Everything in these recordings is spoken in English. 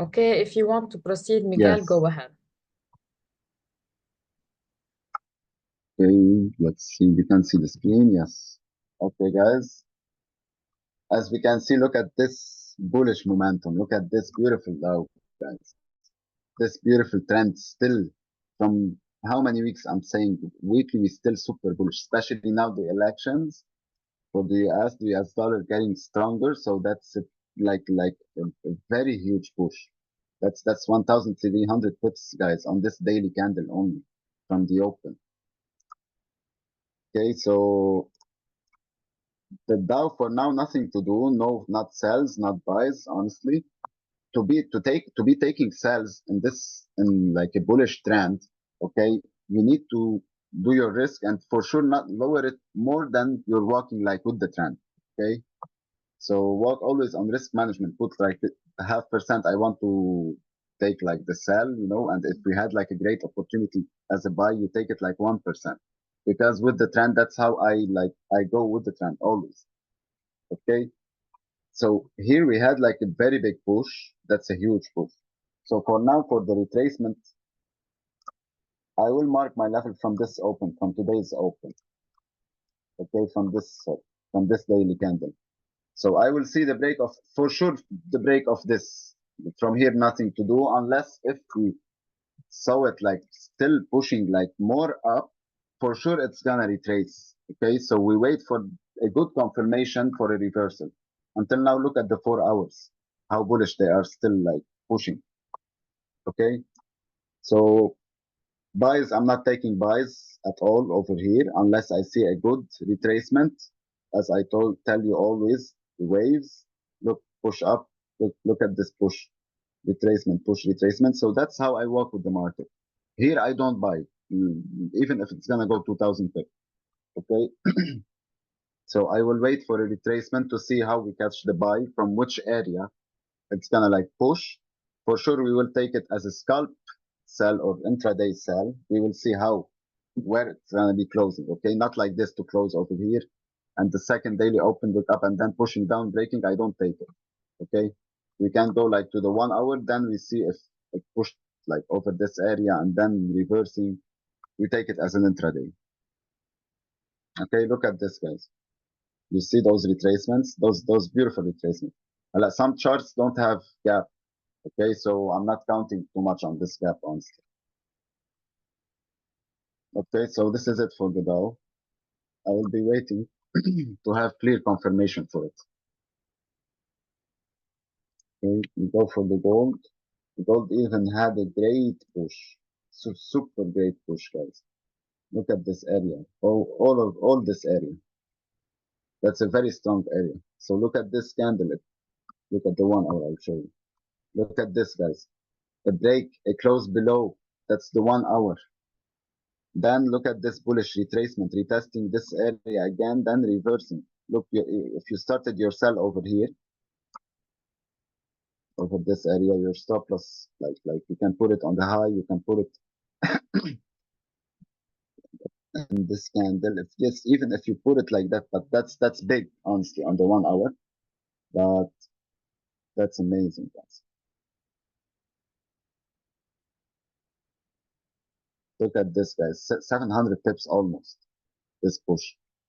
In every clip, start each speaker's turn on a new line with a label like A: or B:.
A: Okay, if you want to proceed, Miguel,
B: Yes.
A: go ahead.
B: Okay, let's see. We can see the screen. Yes. Okay, guys. As we can see, look at this bullish momentum. Look at this beautiful low, guys. This beautiful trend still from how many weeks I'm saying weekly is still super bullish, especially now the elections for the US dollar getting stronger. So that's a very huge push. That's 1,300 pips, guys, on this daily candle only from the open. Okay, so the Dow for now nothing to do, no, not sells, not buys, honestly. To be taking sells in this in like a bullish trend, okay, you need to do your risk and for sure not lower it more than you're walking like with the trend. Okay. So walk always on risk management. Put like a half percent. I want to take like the sell, and if we had like a great opportunity as a buy, you take it like 1%. Because with the trend, that's how I go with the trend always. Okay. So here we had like a very big push. That's a huge push. So for now, for the retracement, I will mark my level from this open, from today's open. Okay, from this daily candle. So I will see the break of, for sure, the break of this. From here, nothing to do unless if we saw it like still pushing like more up, for sure it's gonna retrace. Okay, so we wait for a good confirmation for a reversal. Until now, look at the 4 hours, how bullish they are still like pushing. Okay, so buys, I'm not taking buys at all over here unless I see a good retracement. As I tell you always, the waves, look, push up, look at this push, retracement, push, retracement. So that's how I work with the market. Here I don't buy, even if it's gonna go 2,000 pips. Okay, so I will wait for a retracement to see how we catch the buy from which area it's gonna like push. For sure, we will take it as a scalp sell or intraday sell. We will see how where it's gonna be closing. Okay, not like this to close over here, and the second daily opened it up and then pushing down, breaking. I don't take it. Okay, we can go like to the 1 hour, then we see if it pushed like over this area and then reversing. We take it as an intraday. Okay, look at this, guys. You see those retracements, those beautiful retracements. Some charts don't have gap. Okay, so I'm not counting too much on this gap, honestly. Okay, so this is it for the Dow. I will be waiting to have clear confirmation for it. Okay, we go for the gold. The gold even had a great push. So super great push, guys. Look at this area. All this area. That's a very strong area. So look at this candle. Look at the 1 hour I'll show you. Look at this, guys. The break, a close below. That's the 1 hour. Then look at this bullish retracement, retesting this area again, then reversing. Look, if you started your sell over here, over this area, your stop loss, like you can put it on the high, you can put it in this candle. If yes, even if you put it like that, but that's big, honestly, on the 1 hour. But that's amazing, guys. Look at this, guys. 700 pips almost. This push.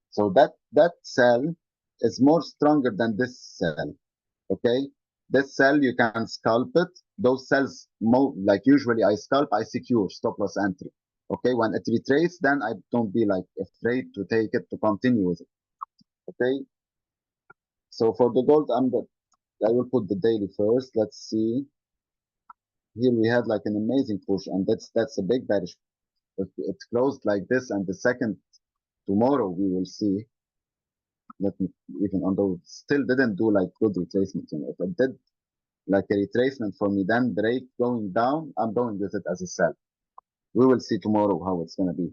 B: So that sell is more stronger than this sell. Okay, this sell you can scalp it. Those cells, like usually I scalp, I secure stop loss entry. Okay, when it retraces, then I don't be like afraid to take it to continue with it. Okay, so for the gold, I will put the daily first. Let's see. Here we had like an amazing push, and that's a big bearish. If it closed like this, and the second tomorrow we will see. Let me, even although it still didn't do like good retracement. If it did like a retracement for me, then break going down, I'm going with it as a sell. We will see tomorrow how it's gonna be.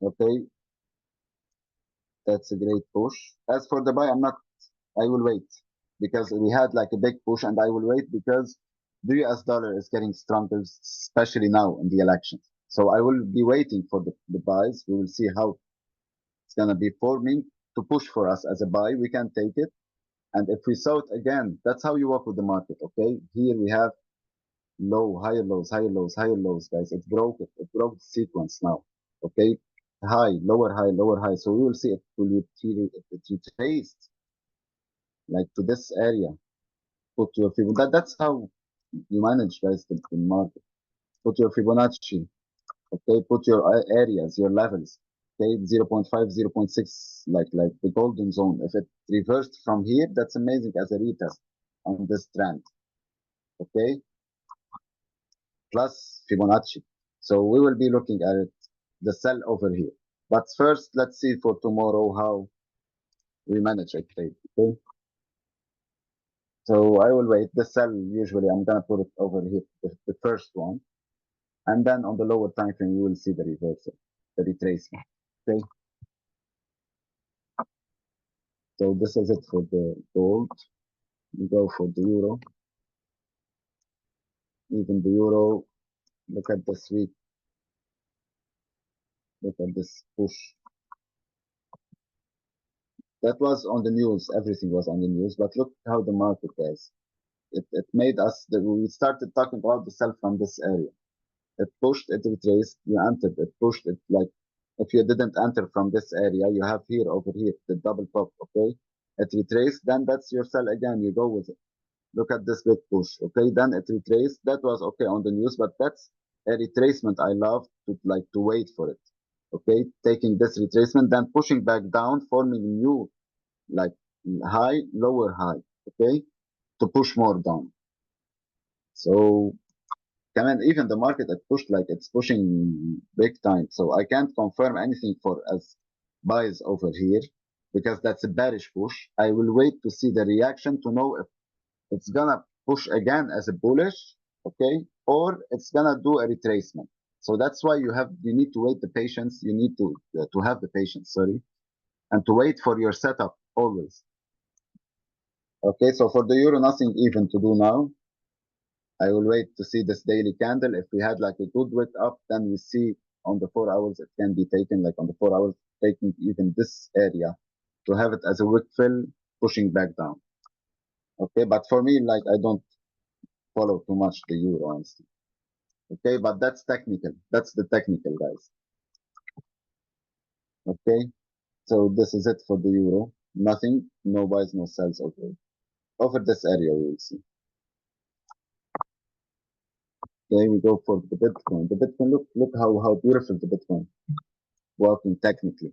B: Okay, that's a great push. As for the buy, I will wait because we had like a big push, and I will wait because the US dollar is getting stronger, especially now in the elections. So I will be waiting for the buys. We will see how it's gonna be forming to push for us as a buy. We can take it. And if we saw it again, that's how you work with the market, okay? Here we have low, higher lows, higher lows, higher lows, guys. It broke it. It broke the sequence now, okay? High, lower high, lower high. So we will see it will retraced like to this area. Put your Fibonacci. That's how you manage, guys, the market. Put your Fibonacci, okay? Put your areas, your levels, okay? 0.5, 0.6, like the golden zone. If it reversed from here, that's amazing as a retest on this trend, okay? Plus Fibonacci. So we will be looking at it, the sell over here. But first, let's see for tomorrow how we manage it, okay? So I will wait. The sell, usually I'm gonna put it over here, the first one. And then on the lower time frame, you will see the reversal, the retracement, okay? So this is it for the gold. We go for the euro. Even the euro, look at this week. Look at this push. That was on the news. Everything was on the news. But look how the market is. It made us, we started talking about the sell from this area. It pushed, it retraced, you entered, it pushed it like, if you didn't enter from this area, you have here, over here, the double top, okay? It retraced, then that's your sell again, you go with it. Look at this big push, okay? Then it retraced, that was okay on the news, but that's a retracement I love to wait for it, okay? Taking this retracement, then pushing back down, forming new, like high, lower high, okay? To push more down. So even the market it pushed like it's pushing big time. So I can't confirm anything for as buys over here because that's a bearish push. I will wait to see the reaction to know if it's gonna push again as a bullish, okay, or it's gonna do a retracement. So that's why you need to wait the patience. You need to have the patience, sorry, and to wait for your setup always. Okay, so for the euro, nothing even to do now. I will wait to see this daily candle. If we had like a good wick up, then we see on the 4 hours, it can be taken like on the 4 hours, taking even this area to have it as a wick fill, pushing back down. Okay, but for me, like I don't follow too much the euro, honestly. Okay, but that's technical. That's the technical, guys. Okay, so this is it for the euro. Nothing, no buys, no sells. Okay, over this area, we will see. Okay, we go for the Bitcoin. The Bitcoin, look how beautiful the Bitcoin working technically.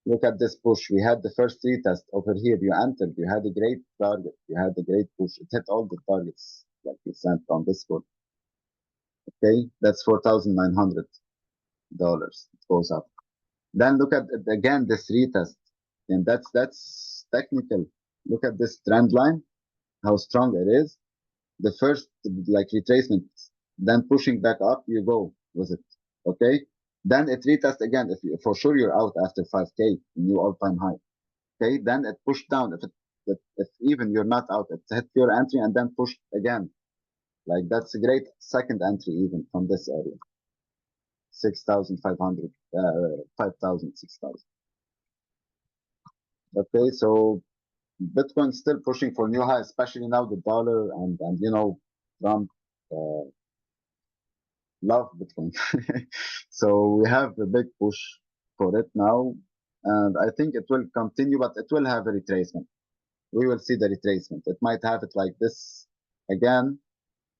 B: Look at this push. We had the first retest over here. You entered. You had a great target. You had a great push. It hit all the targets like you sent on Discord. Okay, that's $4,900. It goes up. Then look at it again this retest, and that's technical. Look at this trend line, how strong it is. The first like retracement, then pushing back up, you go with it. Okay, then it retest again. If you, for sure you're out after 5K, new all-time high. Okay, then it pushed down. If even you're not out, it hit your entry and then pushed again. Like that's a great second entry even from this area. 6,500, 5,000, 6,000. Okay, so Bitcoin still pushing for new high, especially now the dollar and you know Trump love Bitcoin. So we have a big push for it now, and I think it will continue, but it will have a retracement. We will see the retracement. It might have it like this again,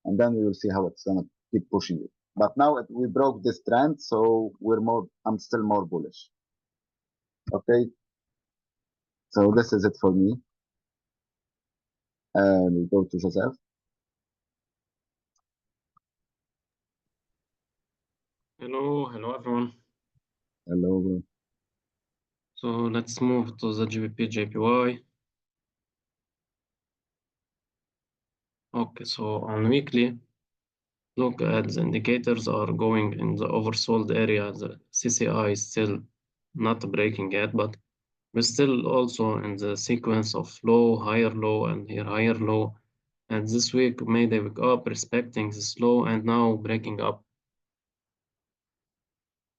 B: and then we will see how it's gonna keep pushing it. But now we broke this trend, so I'm still more bullish. Okay, so this is it for me. We go to Joseph.
C: Hello everyone.
B: Hello, bro.
C: So let's move to the GBP JPY. Okay, so on weekly, look at the indicators are going in the oversold area. The CCI is still not breaking yet, but we're still also in the sequence of low, higher low, and here higher low. And this week made a wick up, respecting this low, and now breaking up.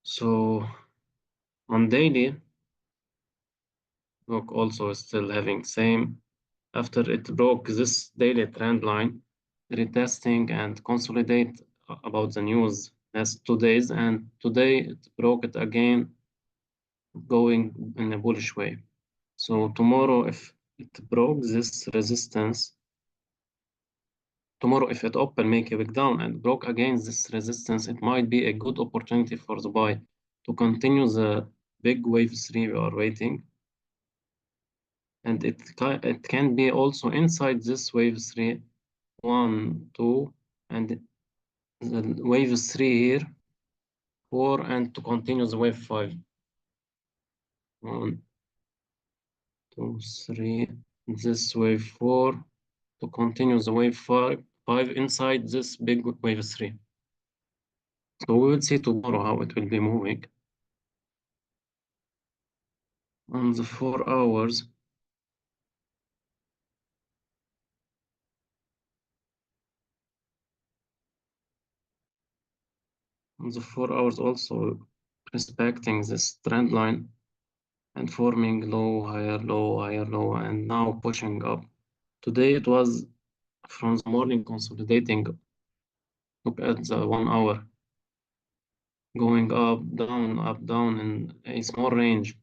C: So on daily, Look, also still having same. After it broke this daily trend line, retesting and consolidate about the news last 2 days, and today it broke it again, going in a bullish way. So tomorrow, if it broke this resistance, tomorrow if it open, make a wick down and broke against this resistance, it might be a good opportunity for the buy to continue the big wave 3 we are waiting. And it can be also inside this wave 3, 1, 2, and the wave 3 here, 4, and to continue the wave 5. 1, 2, 3, this wave 4, to continue the wave 5 inside this big wave 3. So we will see tomorrow how it will be moving. On the 4 hours, on the 4 hours also respecting this trend line and forming low, higher, low, and now pushing up. Today it was from the morning consolidating. Look at the 1 hour going up, down in a small range.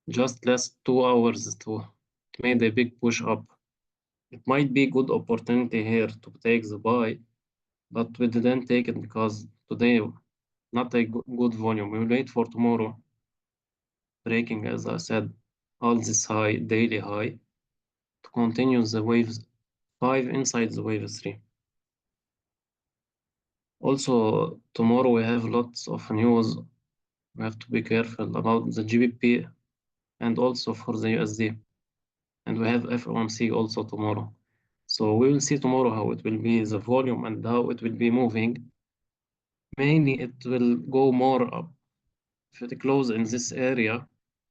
C: Just last 2 hours to made a big push up. It might be good opportunity here to take the buy, but we didn't take it because today not a good volume. We will wait for tomorrow breaking, as I said, all this high, daily high, to continue the waves 5 inside the wave 3. Also, tomorrow we have lots of news. We have to be careful about the GBP and also for the USD. And we have FOMC also tomorrow. So we will see tomorrow how it will be, the volume and how it will be moving. Mainly it will go more up. If it close in this area,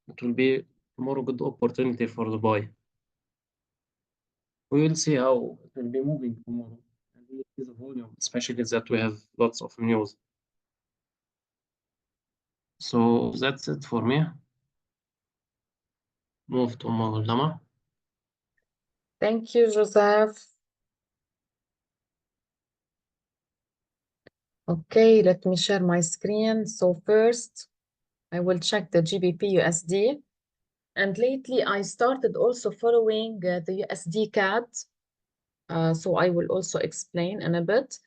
C: it will be tomorrow good opportunity for the buy. We will see how it will be moving tomorrow. And we will see the volume, especially that we have lots of news. So that's it for me. Move to Maulama.
A: Thank you, Joseph. Okay, let me share my screen. So first, I will check the GBP USD. And lately, I started also following the USD CAD. So I will also explain in a bit.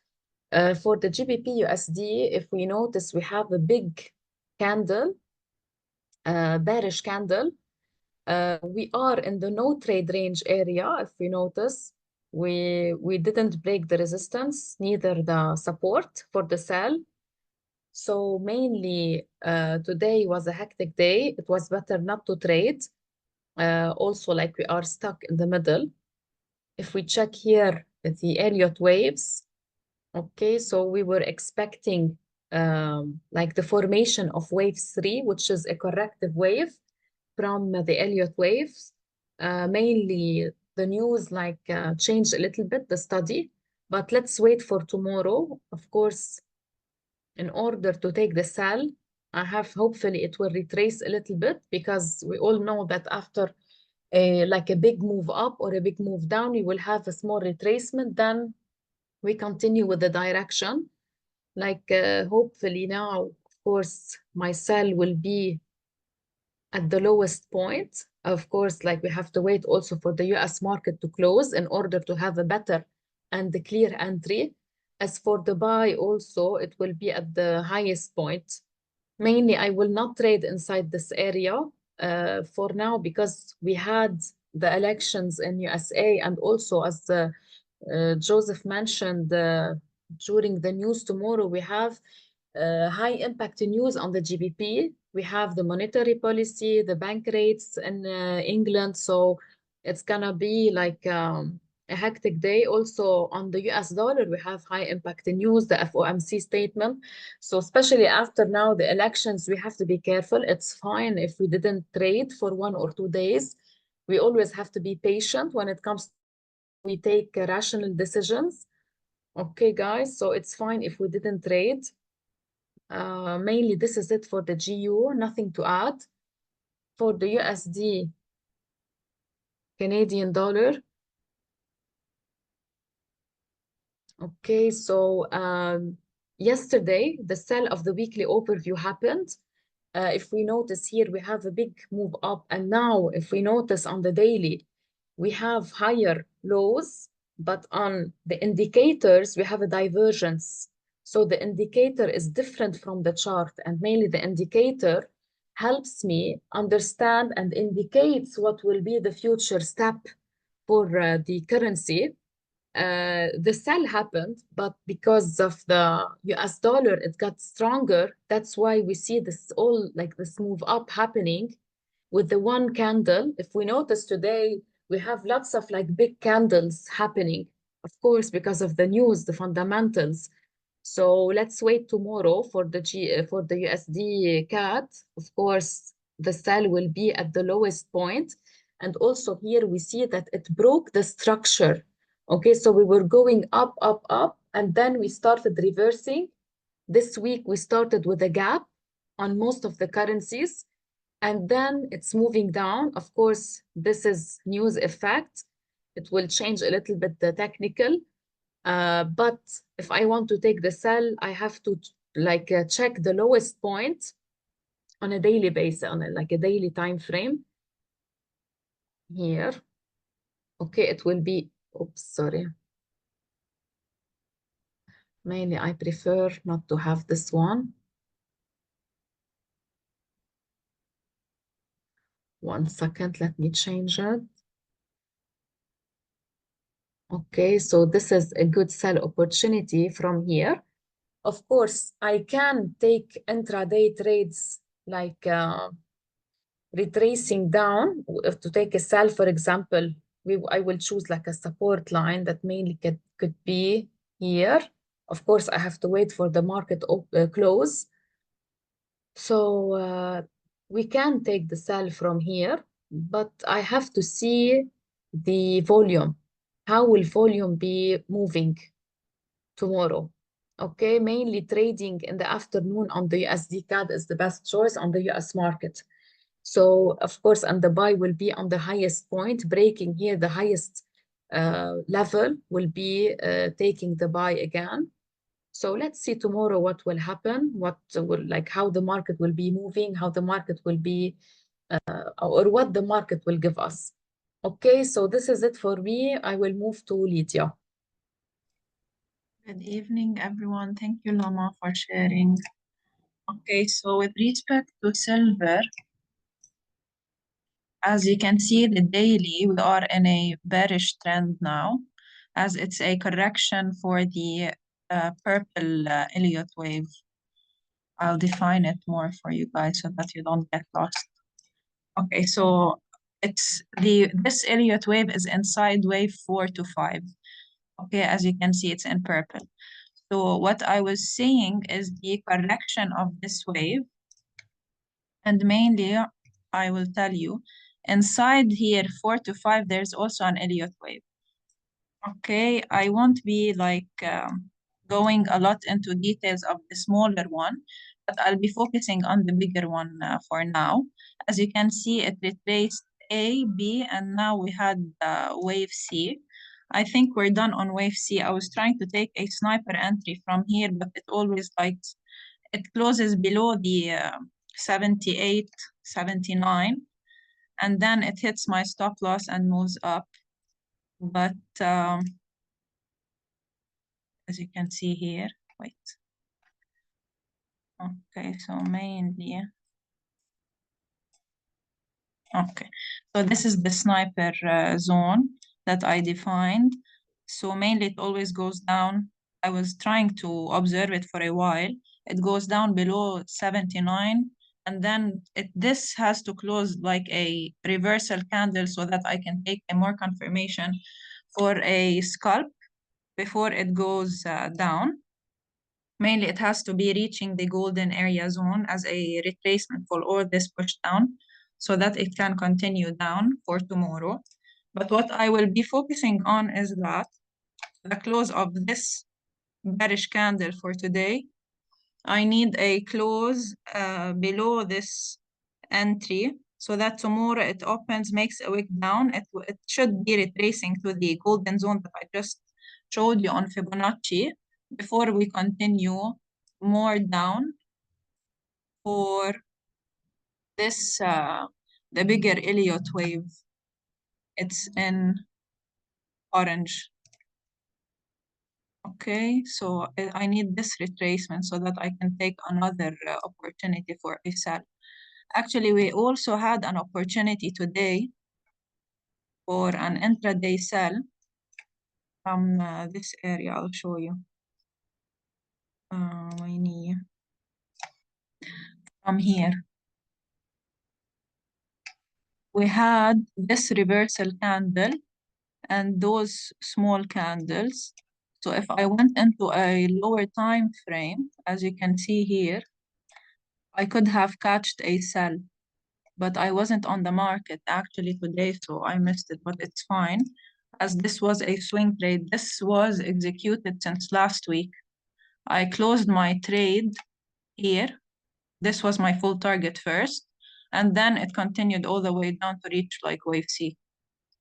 A: For the GBP USD, if we notice, we have a big candle, bearish candle. We are in the no trade range area. If we notice, we didn't break the resistance, neither the support for the sell. So mainly today was a hectic day. It was better not to trade. Also, like we are stuck in the middle. If we check here the Elliott waves, okay, so we were expecting like the formation of wave 3, which is a corrective wave from the Elliott waves. Mainly the news like changed a little bit, the study, but let's wait for tomorrow. Of course, in order to take the sell, I have hopefully it will retrace a little bit, because we all know that after like a big move up or a big move down, we will have a small retracement, then we continue with the direction. Like hopefully now, of course, my sell will be at the lowest point. Of course, like we have to wait also for the US market to close in order to have a better and the clear entry. As for the buy also, it will be at the highest point. Mainly, I will not trade inside this area for now, because we had the elections in USA, and also as Joseph mentioned during the news tomorrow, we have high impact news on the GBP. We have the monetary policy, the bank rates in England. So it's gonna be like a hectic day. Also on the US dollar, we have high impact news, the FOMC statement. So especially after now the elections, we have to be careful. It's fine if we didn't trade for 1 or 2 days. We always have to be patient when it comes to we take rational decisions. Okay, guys, so it's fine if we didn't trade. Mainly, this is it for the GU, nothing to add. for the USD Canadian dollar. Okay, so yesterday the sell of the weekly overview happened. If we notice here, we have a big move up, and now if we notice on the daily, we have higher lows, but on the indicators, we have a divergence. So the indicator is different from the chart, and mainly the indicator helps me understand and indicates what will be the future step for the currency. The sell happened, but because of the US dollar, it got stronger. That's why we see this all like this move up happening with the one candle. If we notice today, we have lots of like big candles happening, of course, because of the news, the fundamentals. So let's wait tomorrow for the USD CAD. Of course, the sell will be at the lowest point. And also here we see that it broke the structure. Okay, so we were going up, up, up, and then we started reversing. This week we started with a gap on most of the currencies, and then it's moving down. Of course, this is news effect. It will change a little bit the technical. But if I want to take the sell, I have to like check the lowest point on a daily basis, on like a daily time frame. Here, okay, it will be, oops, sorry. Mainly, I prefer not to have this one. 1 second, let me change it. Okay, so this is a good sell opportunity from here. Of course, I can take intraday trades like retracing down. To take a sell, for example, I will choose like a support line that mainly could be here. Of course, I have to wait for the market close. So we can take the sell from here, but I have to see the volume. How will volume be moving tomorrow? Okay, mainly trading in the afternoon on the USD CAD is the best choice on the US market. So of course, and the buy will be on the highest point, breaking here the highest level will be taking the buy again. So let's see tomorrow what will happen, what will like how the market will be moving, how the market will be, or what the market will give us. Okay, so this is it for me. I will move to Lydia.
D: Good evening, everyone. Thank you, Lama, for sharing. Okay, so with respect to silver, as you can see, the daily, we are in a bearish trend now, as it's a correction for the purple Elliott wave. I'll define it more for you guys so that you don't get lost. Okay, so it's this Elliott wave is inside wave 4 to 5. Okay, as you can see, it's in purple. So what I was saying is the correction of this wave, and mainly I will tell you, inside here 4 to 5, there's also an Elliott wave. Okay, I won't be like going a lot into details of the smaller one, but I'll be focusing on the bigger one for now. As you can see, it retraced A, B, and now we had wave C. I think we're done on wave C. I was trying to take a sniper entry from here, but it always likes, it closes below the 78, 79, and then it hits my stop loss and moves up. But as you can see here, wait. Okay, so mainly, okay. So this is the sniper zone that I defined. So mainly it always goes down. I was trying to observe it for a while. It goes down below 79, and then this has to close like a reversal candle so that I can take a more confirmation for a scalp before it goes down. Mainly it has to be reaching the golden area zone as a retracement for all this push down so that it can continue down for tomorrow. But what I will be focusing on is that the close of this bearish candle for today, I need a close below this entry so that tomorrow it opens, makes a wick down. It should be retracing to the golden zone that I just showed you on Fibonacci before we continue more down for this, the bigger Elliott wave. It's in orange. Okay, so I need this retracement so that I can take another opportunity for a sell. Actually, we also had an opportunity today for an intraday sell from this area. I'll show you. From here. We had this reversal candle and those small candles. So if I went into a lower time frame, as you can see here, I could have catched a sell, but I wasn't on the market actually today, so I missed it, but it's fine. As this was a swing trade, this was executed since last week. I closed my trade here. This was my full target first, and then it continued all the way down to reach like wave C.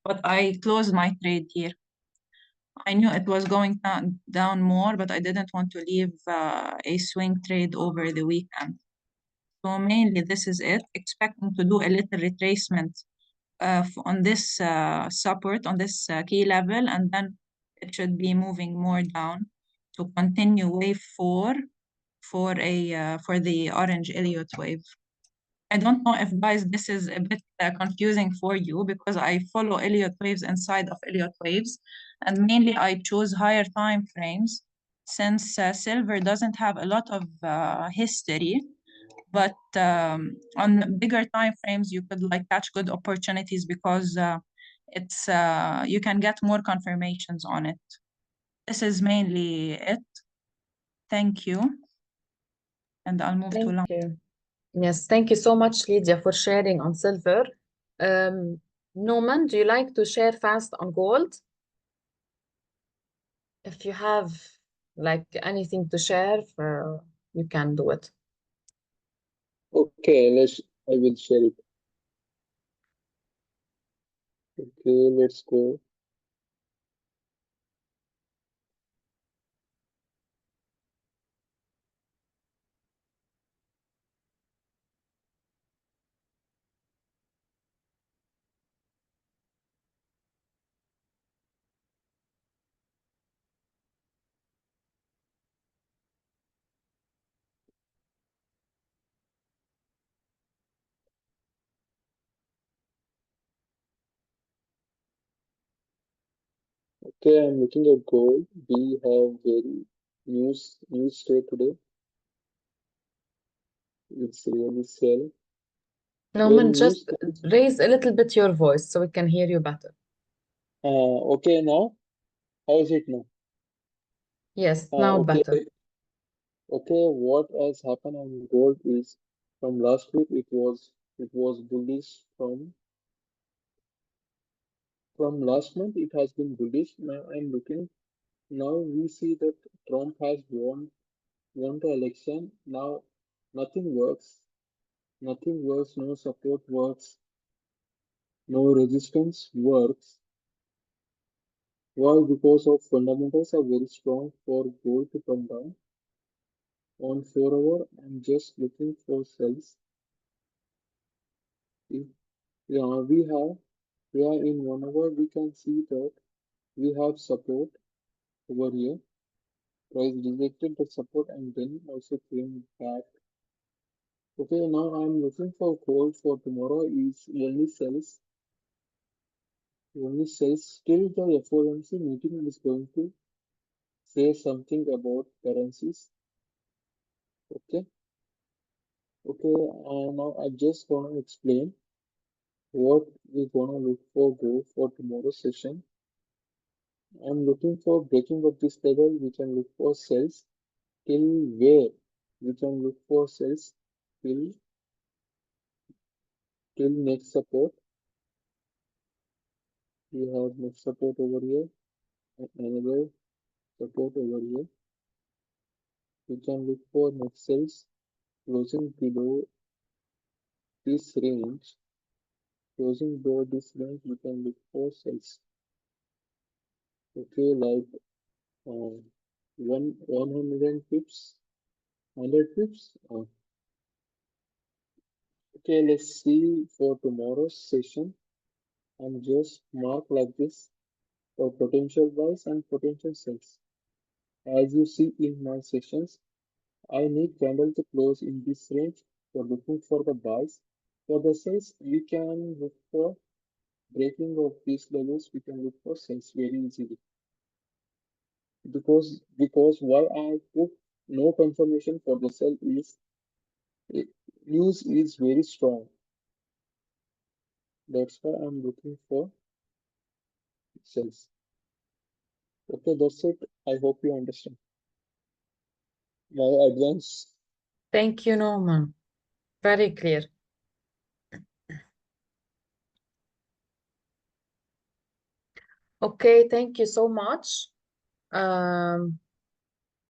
D: But I closed my trade here. I knew it was going down more, but I didn't want to leave a swing trade over the weekend. So mainly this is it, expecting to do a little retracement on this support, on this key level, and then it should be moving more down to continue wave 4 for the orange Elliott wave. I don't know if guys this is a bit confusing for you because I follow Elliott waves inside of Elliott waves, and mainly I choose higher time frames since silver doesn't have a lot of history, but on bigger time frames you could like catch good opportunities because it's you can get more confirmations on it. This is mainly it. Thank you, and I'll move to long.
A: Thank you. Yes, thank you so much, Lydia, for sharing on silver. Norman, do you like to share fast on gold? If you have like anything to share, you can do it.
E: Okay, I will share it. Okay, let's go. Okay, I'm looking at gold. We have very news day today. It's really sell.
A: Norman,
E: Very
A: just
E: news.
A: raise a little bit your voice so we can hear you better.
E: Okay, now how is it now?
A: Yes, now
E: Okay.
A: better.
E: Okay, what has happened on gold is from last week it was bullish from last month it has been bullish. Now I'm looking. Now we see that Trump has won the election. Now nothing works. Nothing works. No support works. No resistance works. Why? Because of fundamentals are very strong for gold to come down. On 4 hour, I'm just looking for sells. If we are in 1 hour, we can see that we have support over here. Price rejected the support and then also came back. Okay, now I'm looking for gold for tomorrow is only sells. Still the FOMC meeting is going to say something about currencies. Okay. Now I just gonna explain what we're gonna look for gold for tomorrow's session. I'm looking for breaking of this level. We can look for sells till where? We can look for sells till next support. We have next support over here, and another support over here. We can look for next sells closing below this range. closing this range, we can look for cells. Okay, like 100 pips, 100 pips. Okay, let's see for tomorrow's session. And just mark like this for potential buys and potential sells. As you see in my sessions, I need candle to close in this range for looking for the buys. For the sells, we can look for breaking of these levels. We can look for sells very easily. Because why I put no confirmation for the sell is news is very strong. That's why I'm looking for sells. Okay, that's it. I hope you understand my advance.
A: Thank you, Norman. Very clear. Okay, thank you so much.